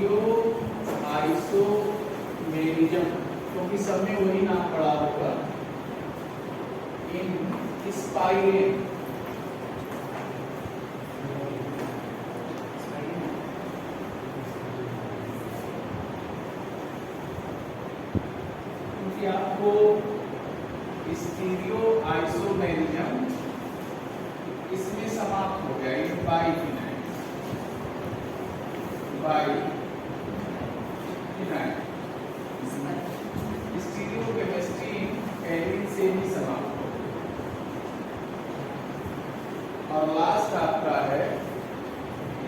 Stereo isomerism, क्योंकि सब में वही नाम पड़ा होगा। इन स्पाइरेन क्योंकि आपको स्टीरियो आइसोमेरिज्म इसमें समाप्त हो गया, ये बाइफिनाइल स्टीरियो केमिस्ट्री एलिन से भी समाप्त हो गया। और लास्ट आपका है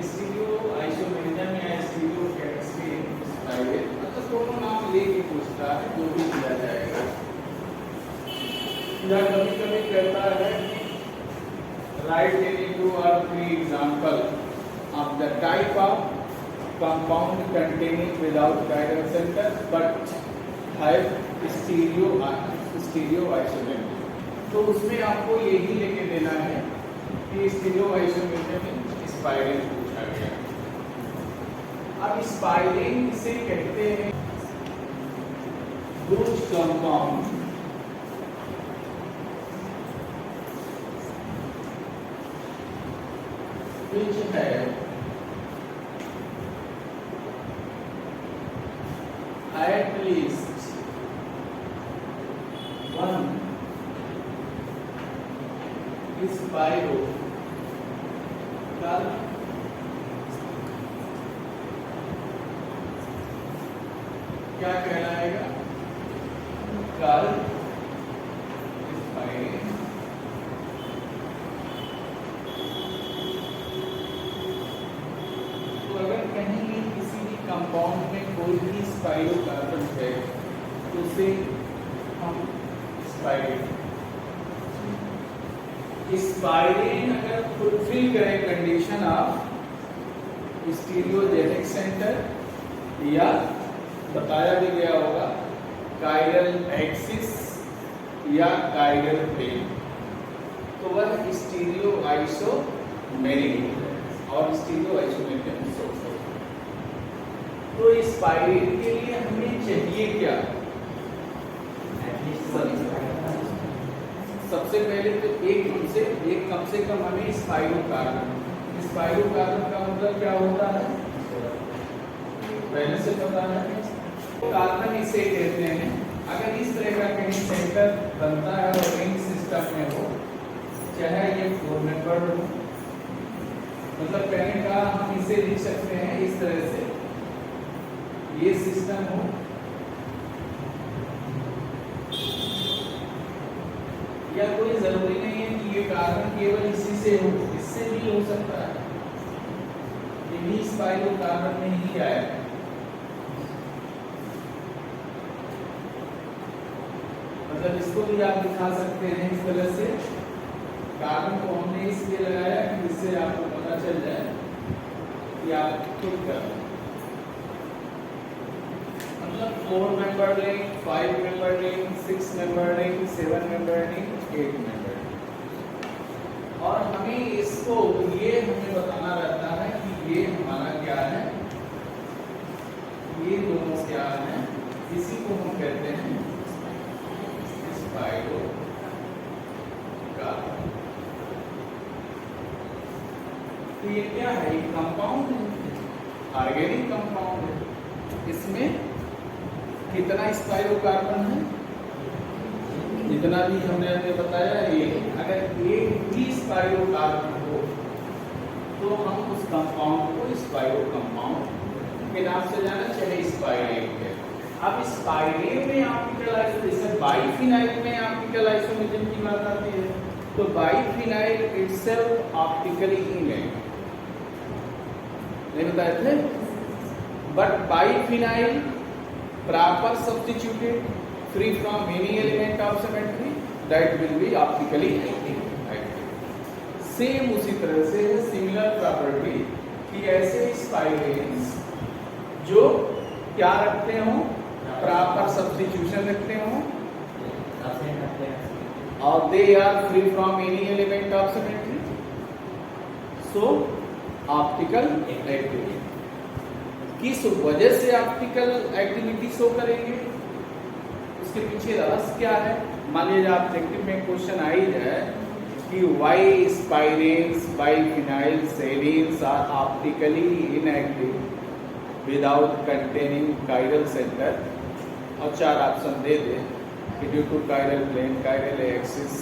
स्टीरियो आइसोमेरिज्म या स्टीरियो केमिस्ट्री स्पाइरेन, मतलब दोनों नाम लेके पूछता है, जो भी दिया जाएगा। या कभी कभी कहता है write any 2 or 3 example of the type of compound containing without chiral center but have stereo isomerism। तो उसमें आपको यही लेके देना है कि स्टीरियो आइसोमेरिज्म में स्पाइरेन पूछा गया। अब स्पाइरेन किसे कहते हैं? those compound which have at least one spiro क्या कहलाएगा? कल स्पाइरेन। तो अगर कहीं किसी भी कंपाउंड में कोई भी स्पाइरोकार्बन है तो उसे हम स्पाइरेन अगर फुलफिल करें कंडीशन ऑफ स्टीरियोजेनिक सेंटर या बताया भी गया होगा कायरल एक्सिस या कायरल प्लेन, तो वह स्टीरियो आइसोमेरिक और स्टीरियो आइसोमेरिक सोच है। तो स्पाइरेन के लिए हमें चाहिए क्या? सबसे पहले तो एक कम से कम हमें स्पाइरोकार्बन का मतलब क्या होता है पहले से पता है। कार्बन इसे कहते हैं। अगर इस तरह का कहीं सेंटर बनता है और रिंग सिस्टम में हो, चाहे ये 4 मेंबर्ड हो, मतलब कहने का हम इसे लिख सकते हैं इस तरह से, ये सिस्टम हो या कोई जरूरी नहीं है कि ये कार्बन केवल इसी से हो, इससे भी हो सकता है, ये भी स्पाइरोकार्बन में ही आएगा। मतलब इसको भी आप दिखा सकते हैं इस तरह से। कार्बन को हमने इसलिए लगाया कि इससे आपको पता चल जाए कि आप खुद कर रहे हैं। मतलब 4 member ring, 5 member ring, 6 member ring, 7 member ring, 8 member ring. और हमें इसको ये हमें बताना रहता है कि ये हमारा क्या है, ये दोनों क्या है, इसी को हम कहते हैं स्पाइरोकार्बन। तो ये क्या है? एक कंपाउंड है, ऑर्गेनिक कंपाउंड है। इसमें कितना स्पाइरोकार्बन है? जितना भी हमने बताया ये। अगर एक भी स्पाइरोकार्बन हो तो हम उस कंपाउंड को स्पाइरो कंपाउंड के नाम से जाना, चाहे स्पाइरेन है। अब स्पाइरेन में ऑप्टिकल आइसोमेरिज्म, बाइफिनाइल में ऑप्टिकल आइसोमेरिज्म की बात आती है, तो बाइफिनाइल इटसेल्फ ऑप्टिकली इनलाइन नहीं बताए थे, but biphenyl proper substituted free from any element of symmetry that will be optically active. Same उसी तरह से सिमिलर प्रॉपर्टी कि ऐसे स्पाइरेन्स जो क्या रखते हो, प्रॉपर सब्स्टिट्यूशन रखते हो और they are free from any element of symmetry, so optical activity. किस वजह से ऑप्टिकल एक्टिविटी शो करेंगे, उसके पीछे रहस्य क्या है। मान लीजिए ऑब्जेक्टिव में क्वेश्चन आ ही जाए कि वाई स्पाइरेंस बाइफिनाइल सेरीन्स are optically inactive without containing chiral centre, और 4 ऑप्शन दे दे कि due to chiral plane chiral axis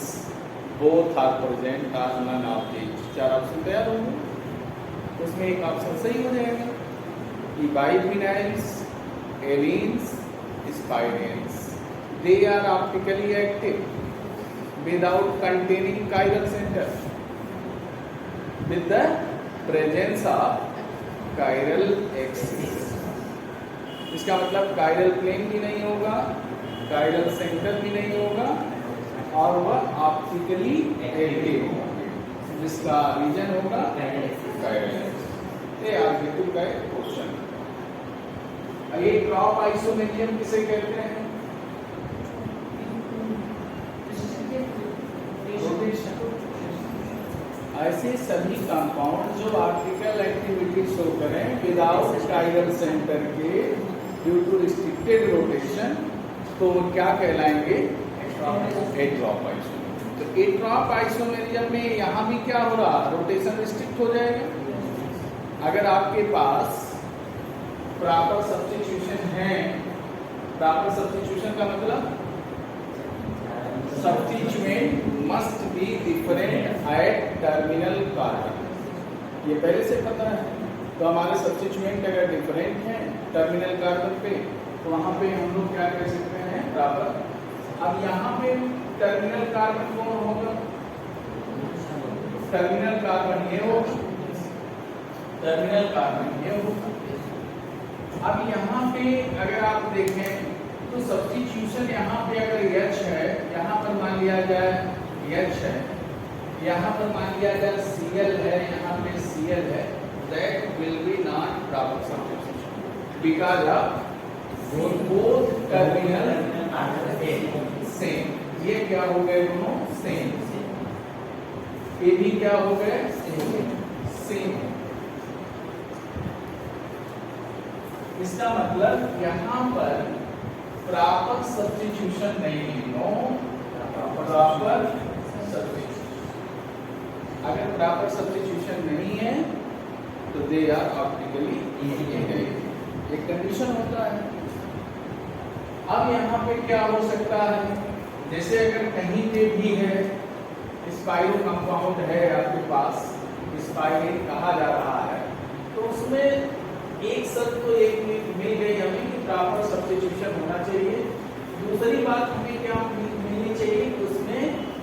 both are present are none of these. 4 option तैयार होंगे, उसमें एक ऑप्शन सही हो जाएगा कि biphenyls arenes spiranes they are optically active without containing chiral center with the presence of chiral axis। इसका मतलब chiral plane भी नहीं होगा, chiral center भी नहीं होगा, और वह ऑप्टिकली एक्टिव होगा, जिसका रीजन होगा chiral axis। ये ऑब्जेक्टिव का एक क्वेश्चन। ये क्रॉप आइसोमेरियम किसे कहते हैं? ऐसे सभी कंपाउंड जो ऑप्टिकल एक्टिविटी शो करें विदाउट कायरल सेंटर के ड्यू टू रिस्ट्रिक्टेड रोटेशन, तो वो क्या कहलाएंगे? एट्रॉप आइसोमेरियम। तो एट्रॉप आइसोमेरियम में यहाँ भी क्या हो रहा? रोटेशन रिस्ट्रिक्ट हो जाएगा। अगर आपके पास प्रॉपर सब्स्टिट्यूशन है, प्रॉपर सब्स्टिट्यूशन का मतलब substituent must be different at terminal carbon, ये पहले से पता है। तो हमारे सब्स्टिट्यूएंट अगर डिफरेंट है टर्मिनल कार्बन पे, तो वहां पे हम लोग क्या कह सकते हैं? प्रॉपर। अब यहाँ पे टर्मिनल कार्बन कौन होगा? टर्मिनल कार्बन ये होगा, टर्मिनल कार्बन ये होगा। अब यहाँ पे अगर आप देखें तो सब्स्टिट्यूशन यहाँ पे अगर H है, यहाँ पर मान लिया जाए H है, यहाँ पर मान लिया जाए Cl है, यहाँ पे Cl है, that will be not proper substitution because of both terminal same। ये क्या हो गए दोनों? सेम। ये भी क्या हो गए? सेम। इसका मतलब यहाँ पर प्रॉपर सब्स्टिट्यूशन नहीं है, नो प्रॉपर सब्स्टिट्यूशन। अगर प्रॉपर सब्स्टिट्यूशन नहीं है तो दे आर ऑप्टिकली इनएक्टिव, एक कंडीशन होता है। अब यहाँ पे क्या हो सकता है? जैसे अगर कहीं पे भी है स्पाइरो कंपाउंड है आपके पास, स्पाइरिन कहा जा रहा है, तो उसमें एक शर्त तो एक मिल गई हमें कि प्रॉपर सब्स्टिट्यूशन होना चाहिए। दूसरी बात हमें क्या मिलनी चाहिए? उसमें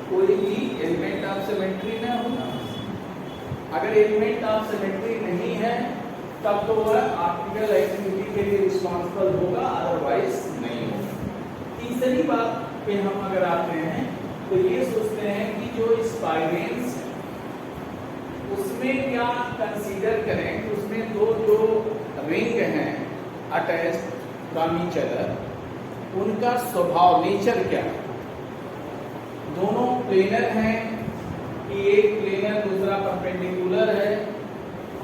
कोई भी एलिमेंट ऑफ सिमेट्री न होना। अगर एलिमेंट ऑफ सिमेट्री नहीं है तब तो वह ऑप्टिकल एक्टिविटी के लिए रिस्पॉन्सिबल होगा, अदरवाइज नहीं होगा। तीसरी बात पे हम अगर आते हैं तो ये सोचते हैं कि जो स्पाइरेंस उसमें क्या कंसीडर करें कि उसमें दो जो रिंग हैं अटैच्ड फ्रॉम ईच अदर, उनका स्वभाव नेचर क्या है? दोनों प्लेनर हैं कि एक प्लेनर दूसरा परपेंडिकुलर है,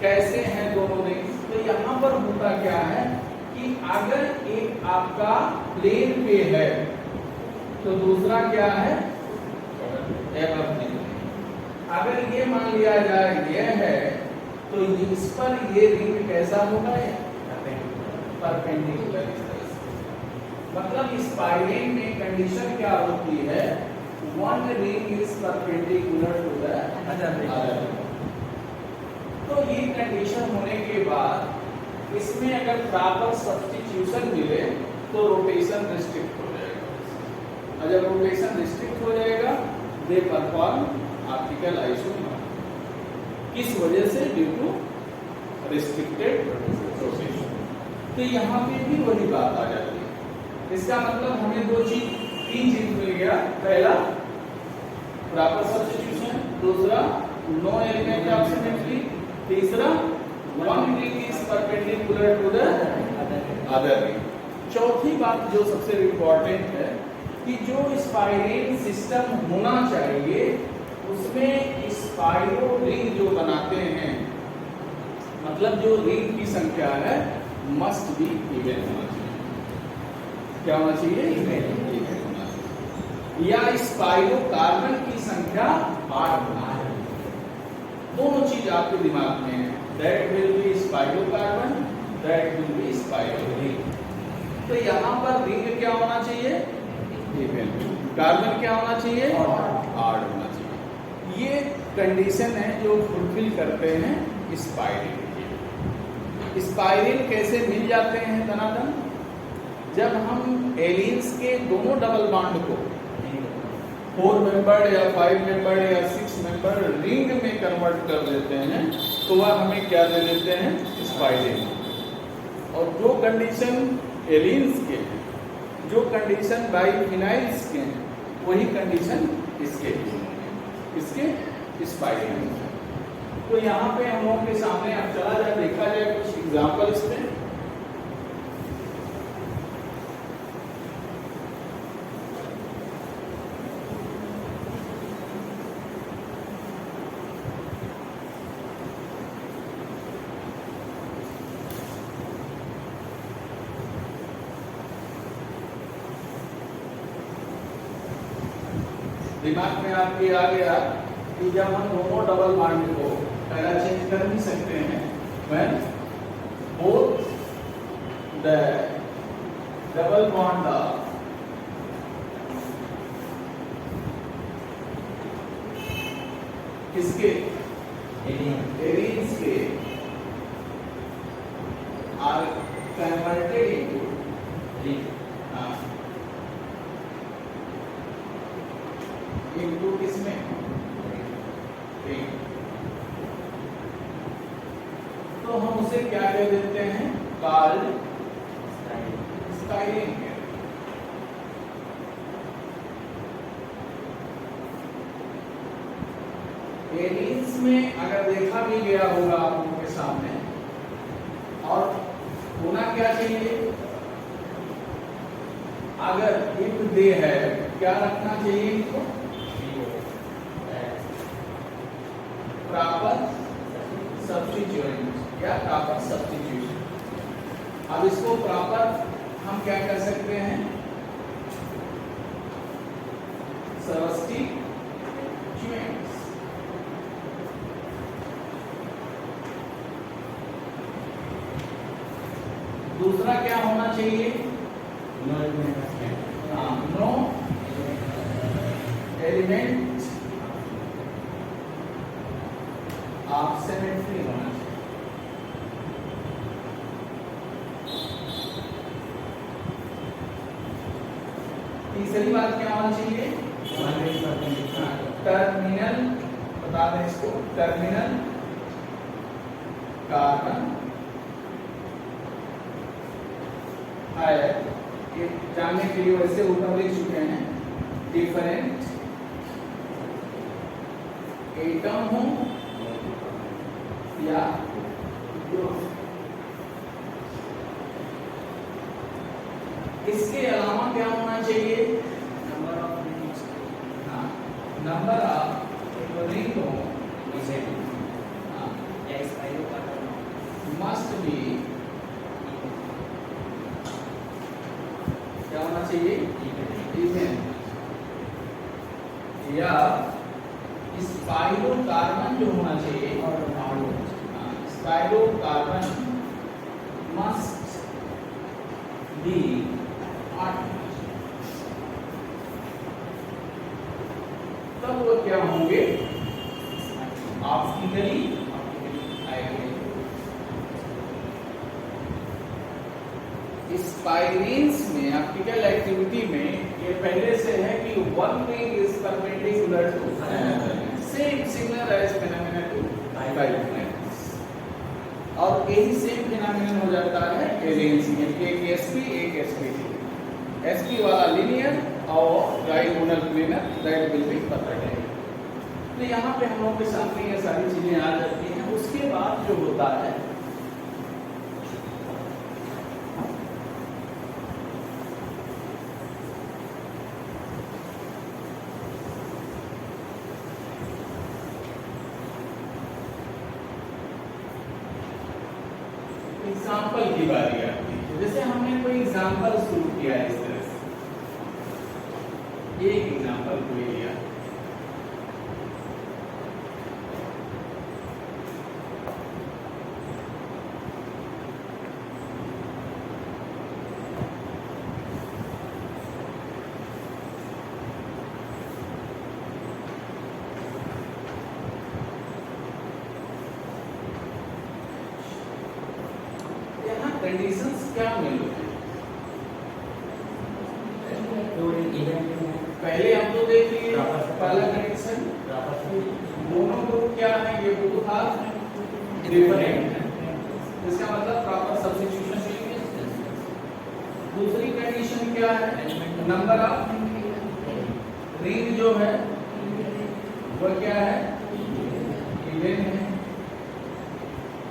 कैसे हैं दोनों रिंग्स? तो यहाँ पर होता क्या है कि अगर एक आपका प्लेन पे है तो दूसरा क्या है? अगर ये मान लिया जाए ये है तो इस पर ये रिंग कैसा होगा? परपेंडिकुलर। मतलब स्पाइरेन में कंडीशन क्या होती है? One ring is perpendicular to the other. तो ये कंडीशन होने के बाद इसमें अगर प्रॉपर सब्स्टिट्यूशन मिले तो रोटेशन रिस्ट्रिक्ट हो जाएगा, और जब रोटेशन रिस्ट्रिक्ट हो जाएगा दे परफॉर्म ऑप्टिकल आइसोमेरिज्म। किस वजह से? Due to restricted rotation. तो यहाँ पे भी वही बात आ जाती है। इसका मतलब हमें तीन चीज मिल गया। पहला प्रॉपर सब्स्टिट्यूशन, दूसरा नो एलिमेंट ऑफ सिमेट्री, तीसरा one ring is perpendicular to the other ring. चौथी बात जो सबसे इम्पोर्टेंट है कि जो स्पाइरेन सिस्टम होना चाहिए उसमें स्पाइरो रिंग जो बनाते हैं, मतलब जो रिंग की संख्या है मस्ट बी इवन होना चाहिए। क्या होना चाहिए? इवन होना चाहिए। या स्पाइरो कार्बन की संख्या 8 होना चाहिए। दोनों चीज आपके दिमाग में है। That will be spiro carbon, that will be spiro ring. तो यहाँ पर रिंग क्या होना चाहिए? इवन। कार्बन क्या होना चाहिए? 8 होना चाहिए। ये कंडीशन है जो फुलफिल करते हैं स्पाइरिन के। स्पाइरिन कैसे मिल जाते हैं धनाधन? जब हम एलिन्स के दोनों डबल बॉन्ड को 4 मेंबर्ड या 5 मेंबर्ड या 6 मेंबर्ड रिंग में कन्वर्ट कर देते हैं तो वह हमें क्या दे देते हैं? स्पाइरिन। और जो कंडीशन एलिन्स के हैं, जो कंडीशन बाइफिनाइल्स के हैं, वही कंडीशन इसके स्पाइरिन। तो यहाँ पे हम लोगों के सामने अब चला जाए, देखा जाए कुछ एग्जाम्पल्स में। दिमाग में आपके आ गया कि जब हम दोनों डबल बॉन्ड को पहला चेंज कर नहीं सकते हैं, when both the double bond of किसके? एलिन्स के are converted into into किसमें? रिंग। तो हम उसे क्या कह देते हैं? Called styrene. एलिन्स में अगर देखा भी गया होगा आप लोगों के सामने, और होना क्या चाहिए? अगर इफ दे है, क्या रखना चाहिए इनको? प्रॉपर सब्स्टिट्यूएंट या प्रॉपर सब्स्टिट्यूशन। अब इसको प्रॉपर हम क्या कर सकते हैं? सब्स्टिट्यूएंट्स। दूसरा क्या होना चाहिए? नो एलिमेंट ऑफ सिमेट्री होना चाहिए। तीसरी बात क्या होना चाहिए? टर्मिनल, बता दें इसको, टर्मिनल कार्बन है। ये जानने के लिए वैसे ऊपर लिख चुके हैं, डिफरेंट एटम हो या ग्रुप। इसके अलावा क्या होना चाहिए? Number of rings. हाँ, नंबर ऑफ रिंग हो मस्ट बी क्या होना चाहिए? इवन। या स्पाइरो कार्बन जो होना चाहिए, स्पाइरो कार्बन मस्ट बी 8। तब वो क्या होंगे? ऑप्टिकली आएंगे। स्पाइरिन्स में ऑप्टिकल एक्टिविटी में ये पहले से है कि one ring is perpendicular to same similar as phenomena to biphenyls. और यही सेम फिनोमेना हो जाता है एलियंस में, एक एसपी एक एसपी। एसपी वाला लिनियर और diagonal planar, that will be perpendicular. तो यहाँ पे हम लोगों के सामने ये सारी चीजें आ जाती हैं। उसके बाद जो होता है एग्जाम्पल एग्जाम्पल की बारी आती है। जैसे हमने कोई एग्जाम्पल शुरू किया इस तरह से, एक एग्जाम्पल कोई लिया, कंडीशंस क्या मिल रहे हैं? पहले हम तो देख लिए पहला कंडीशन, दोनों ग्रुप क्या है, ये बोथ आर डिफरेंट, इसका मतलब प्रॉपर सब्स्टिट्यूशन चाहिए। दूसरी कंडीशन क्या है, नंबर ऑफ रिंग जो है वो क्या है, इवन है।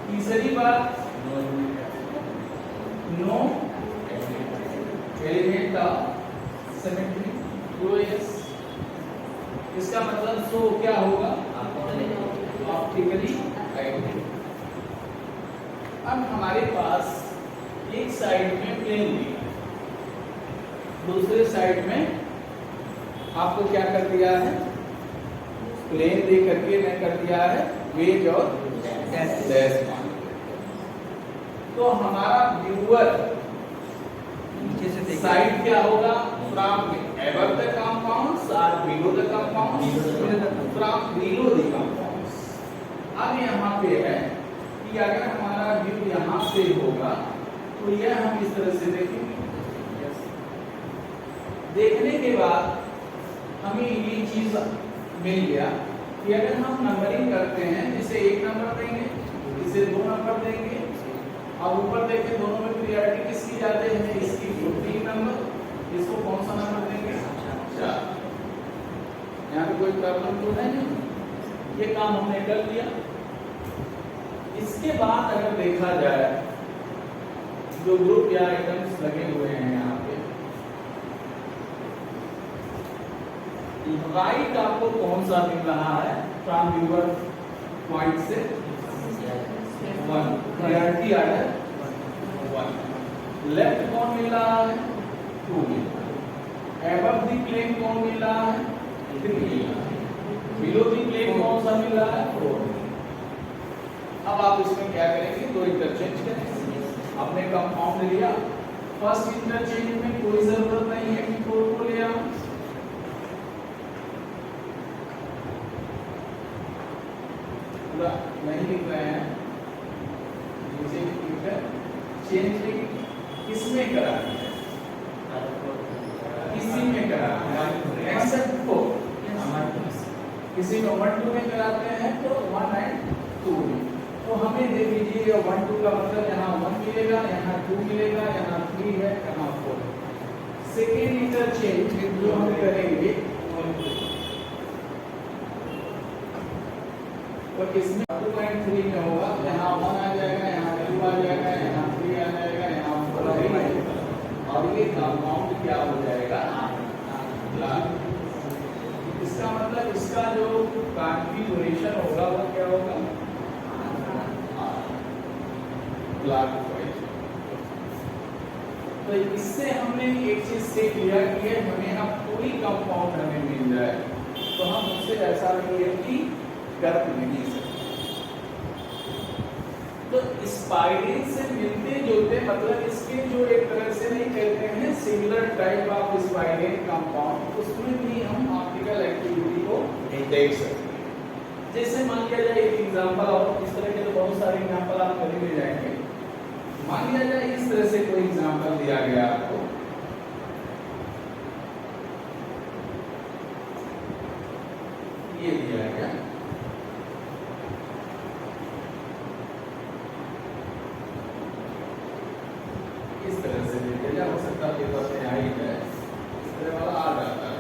तीसरी बात, no element of symmetry, QoS, इसका मतलब सो क्या होगा, ऑप्टिकली आइडेंटिटी। अब हमारे पास एक साइड में प्लेन दिया, दूसरे साइड में आपको क्या कर दिया है, प्लेन दे करके मैं कर दिया है वेज और डैश मान। तो हमारा व्यूअर नीचे से साइड क्या होगा, फ्रॉम अबव द कंपाउंड्स और below the compounds, from below the compounds. अब यहाँ पे है कि अगर हमारा व्यू यहाँ से होगा तो यह हम इस तरह से देखेंगे। देखने के बाद हमें ये चीज मिल गया कि अगर हम नंबरिंग करते हैं, इसे 1 नंबर देंगे, इसे 2 नंबर देंगे, अब ऊपर देखें दोनों में प्रियोरिटी किसकी जाते हैं, इसकी 3 नंबर, इसको कौन सा नंबर देंगे, 4। यहाँ पे कोई प्रॉब्लम तो है नहीं, ये काम हमने कर लिया। इसके बाद अगर देखा जाए जो ग्रुप या आइटम्स लगे हुए हैं यहाँ पे, राइट आपको कौन सा मिल रहा है, फ्रॉम व्यूअर पॉइंट से 1, प्रायोरिटी आर्डर 1। लेफ्ट कौन मिल रहा है, 2 मिल रहा है। अबव द प्लेन कौन मिल रहा है, 3 मिल रहा है। बिलो द प्लेन कौन सा मिल रहा है, 4। अब आप इसमें क्या करेंगे, 2 इंटरचेंज करेंगे। आपने कंपाउंड लिया, फर्स्ट इंटरचेंज में कोई जरूरत नहीं है कि 4 को ले आओ, नहीं लिख रहे हैं, चेंज किसमें करा है, किसी में करा है, एक्सेप्ट 4। किसी में 1 2 में कराते हैं तो 1 और 2 में। तो हमें देख लीजिए 1 2 का मतलब यहाँ 1 मिलेगा, यहाँ 2 मिलेगा, यहाँ 3 है, यहाँ 4। सेकेंड इंटरचेंज जो हम करेंगे तो इसमें 2.3 में होगा, यहाँ 1 आ जाएगा, यहाँ 2 आ जाएगा, यहाँ 3 आ जाएगा, यहाँ 4 आ जाएगा, और ये कंपाउंड क्या हो जाएगा, ब्लॉक। इसका मतलब इसका जो कॉन्फ़िगरेशन होगा वो क्या होगा, ब्लॉक। तो इससे हमने एक चीज सीख लिया कि हमें अब कोई कंपाउंड हमें मिल जाए तो हम उससे ऐसा रिलेटिविटी कर नहीं सकते। तो स्पाइरिन से मिलते जुलते मतलब इसके जो एक तरह से नहीं कहते हैं सिमिलर टाइप ऑफ स्पाइरिन कंपाउंड, उसमें भी हम ऑप्टिकल एक्टिविटी को देख सकते हैं। जैसे मान लिया जाए एक एग्जांपल, और इस तरह के तो बहुत सारे एग्जांपल आप कभी ले जाएंगे। मान लिया जाए इस तरह से कोई एग्जांपल दिया गया आपको, ये दिया गया, इस तरह से देखिए, या हो सकता है पेपर में आई है, इस तरह वाला आ जाता है।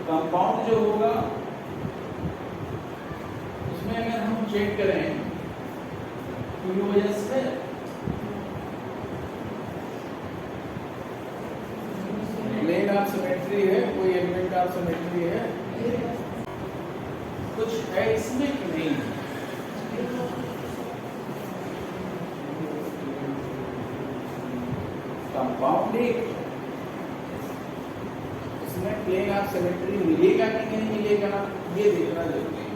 कंपाउंड जो होगा उसमें अगर हम चेक करें POS है, प्लेन ऑफ सिमेट्री है, कोई एलिमेंट ऑफ सिमेट्री है, कुछ है इसमें कि नहीं? कंपाउंड इसमें प्लेन ऑफ सिमेट्री मिलेगा कि नहीं मिलेगा, ये देखना जरूरी है।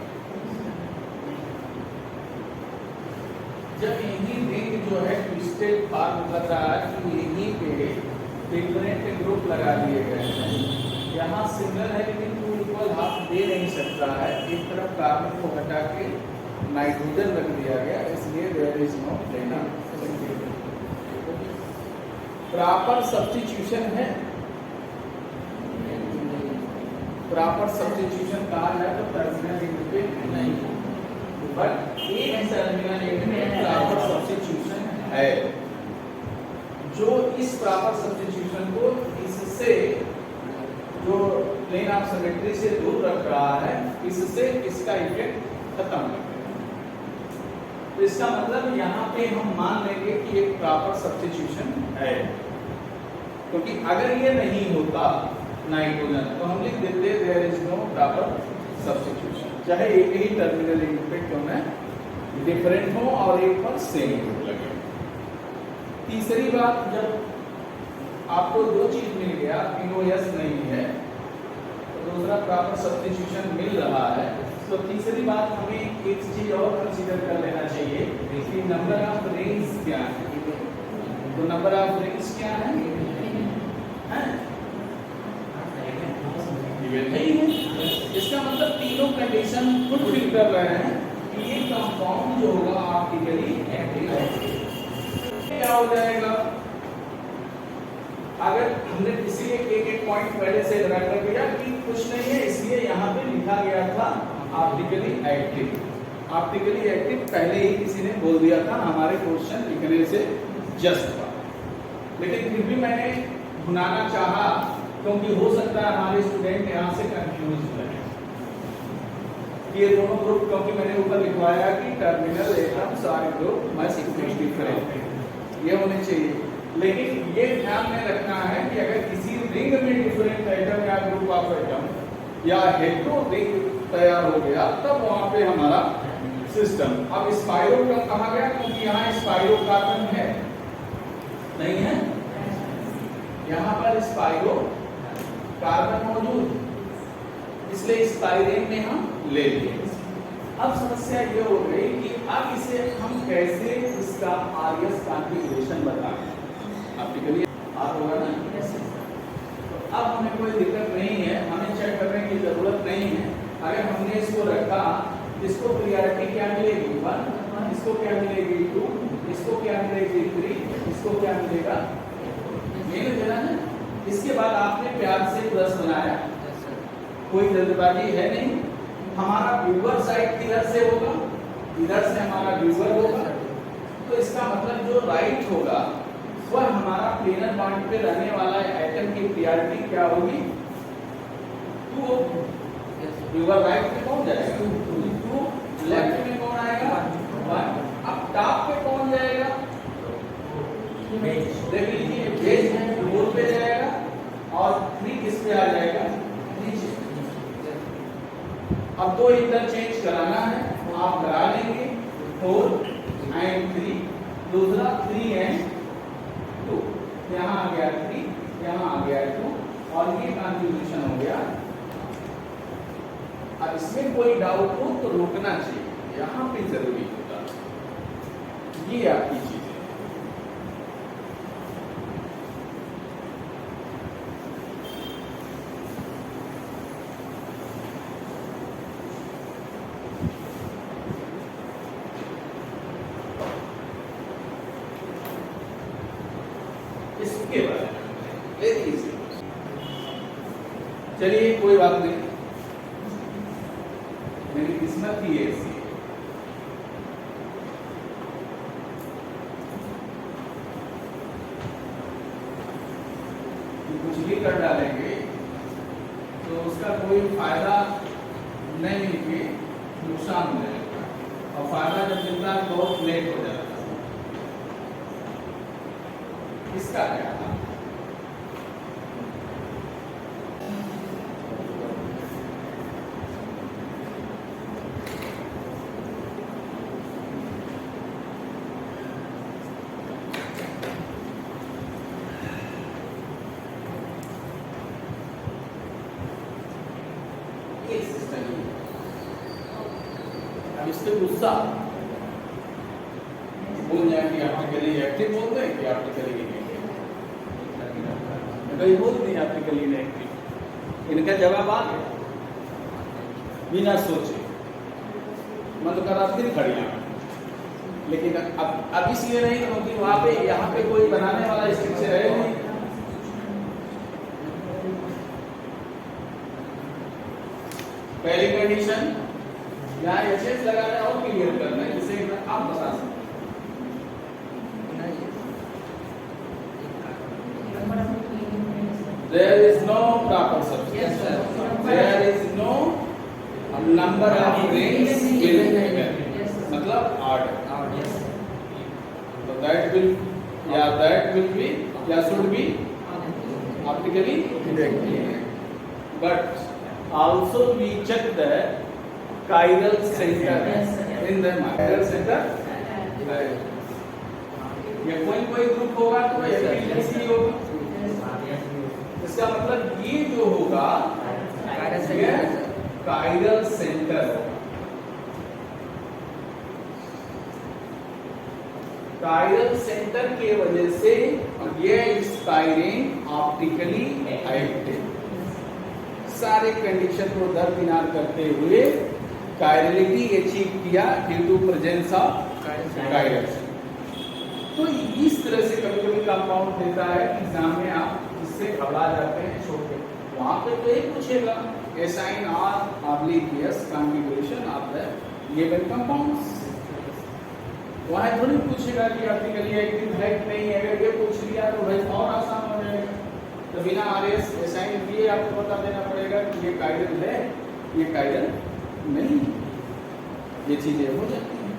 जब यही रिंग जो है ट्विस्टेड फॉर्म लग रहा है कि यहीं पे डिफरेंट ग्रुप लगा दिए गए हैं, यहाँ सिंगल है लेकिन 2 इक्वल हाफ दे नहीं सकता है, एक तरफ कार्बन को हटा के नाइट्रोजन रख दिया गया, इसलिए there is no plane of symmetry. Proper substitution है, प्रॉपर सब्स्टिट्यूशन कहा जाए तो टर्मिनल इंडिपेंडेंट नहीं, बट एक टर्मिनल इंडिपेंडेंट प्रॉपर सब्स्टिट्यूशन है जो इस प्रॉपर सब्स्टिट्यूशन को इससे जो प्लेन ऑफ सिमेट्री से दूर रख रहा है, इससे इसका इफेक्ट खत्म कर देगा। तो इसका मतलब यहाँ पे हम मान लेंगे कि एक प्रॉपर सब्स्टिट्यूशन है, क्योंकि अगर ये नहीं होता नाइट्रोजन तो हम लिख देते there is no proper substitution, चाहे एक ही टर्मिनल इफेक्ट में डिफरेंट हो और एक पर सेम ग्रुप लगे। तीसरी बात, जब आपको दो चीज मिल गया, POS नहीं है तो दूसरा प्रॉपर सब्स्टिट्यूशन मिल रहा है, तो तीसरी बात हमें एक चीज और कंसीडर कर लेना चाहिए कि नंबर ऑफ रिंग्स क्या है। तो नंबर ऑफ रिंग्स क्या है? नहीं है। इसका मतलब तीनों कंडीशन फुलफिल कर रहे हैं कि ये कंपाउंड जो होगा ऑप्टिकली एक्टिव है। क्या हो जाएगा अगर हमने इसीलिए एक पॉइंट पहले से रख दिया कि कुछ नहीं है, इसलिए यहाँ पे लिखा गया था ऑप्टिकली एक्टिव। ऑप्टिकली एक्टिव पहले ही किसी ने बोल दिया था हमारे क्वेश्चन लिखने से जस्ट था, लेकिन फिर भी मैंने भुनाना चाहा क्योंकि हो सकता है हमारे स्टूडेंट यहाँ से कंफ्यूज हो रहे हैं। ये दोनों ग्रुप, क्योंकि मैंने ऊपर लिखवाया कि टर्मिनल एटम सारे ग्रुप मस्ट बी डिफरेंट, ये होने चाहिए। लेकिन ये ध्यान में रखना है कि अगर किसी रिंग में डिफरेंट एटम या ग्रुप ऑफ एटम या हेटेरो रिंग तैयार हो गया, तब वहां पे हमारा सिस्टम। अब स्पाइरो कब कहा गया? क्योंकि यहाँ स्पाइरो कार्बन है, नहीं है, यहाँ पर स्पाइरो कार्बन मौजूद, इसलिए स्पाइरेन में हम ले लिए। अब समस्या ये हो गई कि अब इसे हम कैसे इसका आरएस कॉन्फ़िगरेशन बताएं। ऑप्टिकली आर होगा ना, तो अब हमें कोई दिक्कत नहीं है, हमें चेक करने की जरूरत नहीं है। अगर हमने इसको रखा, इसको प्रियोरिटी क्या मिलेगी? 1, इसको क्या मिलेगी? 2, इसको क्या मिलेगी? 3, इसको क्या मिलेगा? ये मिलेगा ना। इसके बाद आपने प्यार से प्लस बनाया, कोई जल्दबाजी है नहीं। हमारा व्यूअर साइड किधर से होगा? इधर से हमारा व्यूअर होगा, तो इसका मतलब जो राइट होगा वह हमारा प्लेनर बॉन्ड पे रहने वाला एटम की प्रियोरिटी क्या होगी? 2 होगी। व्यूअर राइट पे कौन जाएगा? 2, लेफ्ट में कौन आएगा? 1। अब टॉप पे कौन जाएगा? देख लीजिए, बेस है 4 पे जाएगा और 3 किस पे आ जाएगा? नीचे। अब 2 इंटरचेंज कराना है, आप करा लेंगे, 4 एंड 3, दूसरा 3 एंड 2, यहाँ आ गया 3, यहाँ आ गया 2, और ये कॉन्फ़िगरेशन हो गया। अब इसमें कोई डाउट हो तो रोकना चाहिए, यहाँ पे जरूरी होता है। ये आपकी चीज है। इसके बारे में वेरी इजी। चलिए कोई बात नहीं, मेरी किस्मत ही ऐसी है। कुछ भी कर डालेंगे तो उसका कोई फायदा नहीं मिल के नुकसान हो जाएगा, और फायदा जब मिलता है बहुत लेट हो जाता है। इसका क्या था? अब इससे गुस्सा बोल जाए कि ऑप्टिकली एक्टिव बोलते हैं कि ऑप्टिकली इनएक्टिव, कहीं बोलते हैं ऑप्टिकली इनएक्टिव। इनका जवाब आ गया बिना सोचे, मन करा फिर खड़िया। लेकिन अब इसलिए नहीं क्योंकि वहां पे यहाँ पे कोई बनाने वाला स्ट्रक्चर है नहीं। पहली कंडीशन यहाँ एचएस लगाना है और क्लियर करना है, जिसे आप बता सकते हैं। There is no proper substance. Yes, sir. There is no number of rings in heaven. Yes, sir. मतलब odd. Yes. So that will be should be optically inactive. But also we check the chiral center Yes, sir. in the chiral center. ये कोई group होगा तो ये होगा। इसका मतलब ये जो होगा ये कायरल सेंटर होगा। कायरल सेंटर के वजह से ये स्पाइरिंग ऑप्टिकली एक्टिव। सारे कंडीशन को दरकिनार करते हुए कायरलिटी अचीव किया due to presence of chiral. तो इस तरह से कभी कभी कंपाउंड देता है कि एग्जाम में आप इससे घबरा जाते हैं छोटे, वहां पे तो एक पूछेगा assign R oblique S configuration of the given compounds. वहां थोड़ी पूछेगा कि ऑप्टिकली एक्टिव है कि नहीं है। अगर ये पूछ लिया तो भाई और आसान हो जाएगा। तो बिना आरएस एसाइन दिए आपको बता देना पड़ेगा कि ये कायरल है, ये कायरल नहीं। ये चीजें हो जाती हैं।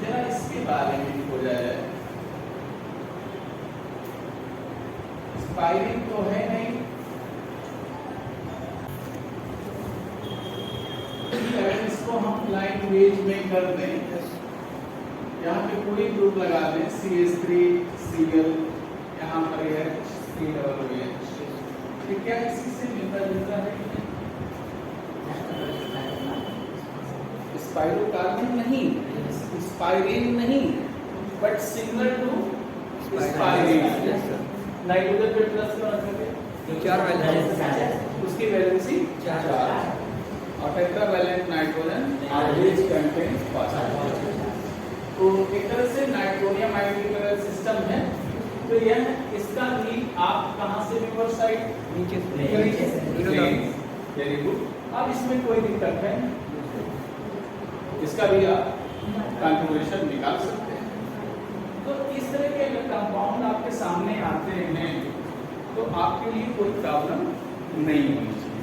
जरा इसके बारे में हो जाए। स्पाइरिंग तो है नहीं, अगर इसको हम लैंग्वेज में कर दें, यहाँ पे पूरी ग्रुप लगा दें CH3 Cl, यहाँ पर है COOH, तो क्या इसी से मिलता जुलता है? स्पाइरोकार्बन नहीं, स्पाइरिन नहीं, बट सिमिलर टू स्पाइरिन। नाइट्रोजन पे प्लस क्यों रखेंगे? 4 वैलेंस, उसकी वैलेंसी 4 और tetravalent nitrogen always contains phosphate. तो एक तरह से नाइट्रोनियम आयोडीन सिस्टम है। तो यह इसका भी आप कहां से रिवर्स साइड नीचे वेरी गुड। अब इसमें कोई दिक्कत है, इसका भी आप कॉन्फ़िगरेशन निकाल सकते हैं। तो इस तरह के अगर कंपाउंड आपके सामने आते हैं तो आपके लिए कोई प्रॉब्लम नहीं होगी।